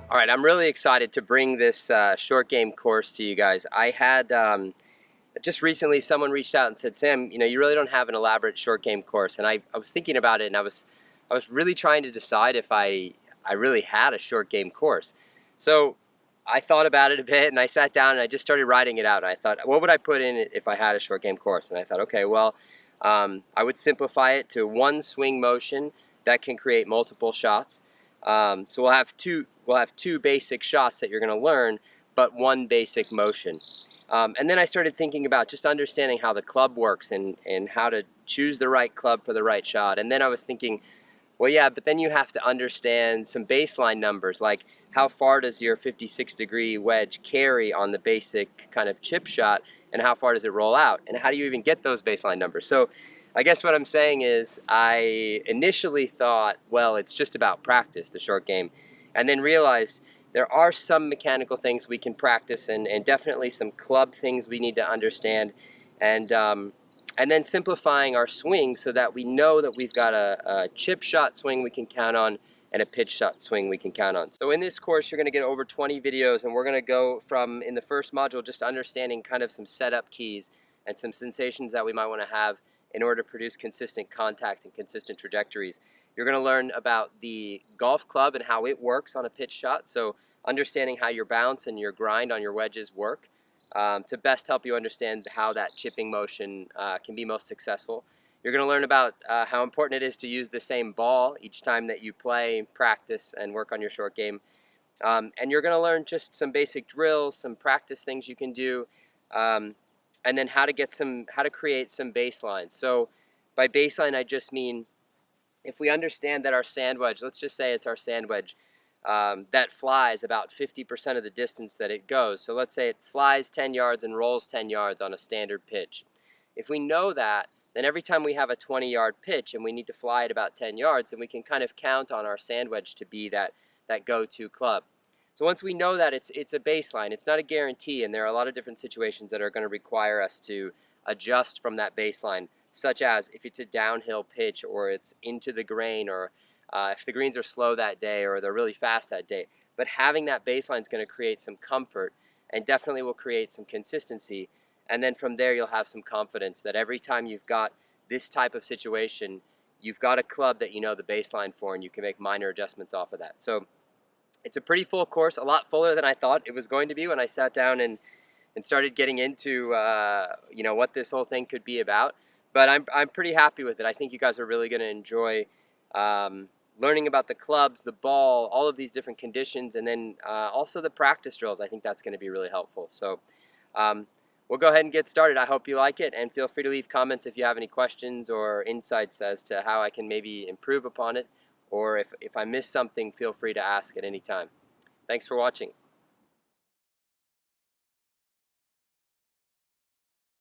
All right, I'm really excited to bring this short game course to you guys. I had just recently someone reached out and said, Sam, you really don't have an elaborate short game course. And I was thinking about it, and I was really trying to decide if I really had a short game course. So I thought about it a bit, and I sat down and I just started writing it out. And I thought, what would I put in it if I had a short game course? And I thought, okay, well, I would simplify it to one swing motion that can create multiple shots. So we'll have two basic shots that you're going to learn, but one basic motion. And then I started thinking about just understanding how the club works and how to choose the right club for the right shot. And then I was thinking, well, yeah, but then you have to understand some baseline numbers, like how far does your 56-degree wedge carry on the basic kind of chip shot, and how far does it roll out, and how do you even get those baseline numbers? So I guess what I'm saying is I initially thought, well, it's just about practice, the short game, and then realized there are some mechanical things we can practice and definitely some club things we need to understand. And then simplifying our swing so that we know that we've got a chip shot swing we can count on and a pitch shot swing we can count on. So in this course, you're going to get over 20 videos, and we're going to go from, in the first module, just understanding kind of some setup keys and some sensations that we might want to have in order to produce consistent contact and consistent trajectories. You're going to learn about the golf club and how it works on a pitch shot, so understanding how your bounce and your grind on your wedges work to best help you understand how that chipping motion can be most successful. You're going to learn about how important it is to use the same ball each time that you play, practice, and work on your short game. And you're going to learn just some basic drills, some practice things you can do, and then how to create some baselines. So by baseline, I just mean if we understand that our sand wedge, let's just say it's our sand wedge, that flies about 50% of the distance that it goes. So let's say it flies 10 yards and rolls 10 yards on a standard pitch. If we know that, then every time we have a 20-yard pitch and we need to fly it about 10 yards, then we can kind of count on our sand wedge to be that go-to club. So once we know that, it's a baseline. It's not a guarantee, and there are a lot of different situations that are going to require us to adjust from that baseline, such as if it's a downhill pitch or it's into the grain, or if the greens are slow that day or they're really fast that day. But having that baseline is going to create some comfort and definitely will create some consistency. And then from there, you'll have some confidence that every time you've got this type of situation, you've got a club that you know the baseline for, and you can make minor adjustments off of that. So it's a pretty full course, a lot fuller than I thought it was going to be when I sat down and started getting into what this whole thing could be about. But I'm pretty happy with it. I think you guys are really going to enjoy learning about the clubs, the ball, all of these different conditions, and then also the practice drills. I think that's going to be really helpful. So we'll go ahead and get started. I hope you like it, and feel free to leave comments if you have any questions or insights as to how I can maybe improve upon it, or if I miss something, feel free to ask at any time. Thanks for watching.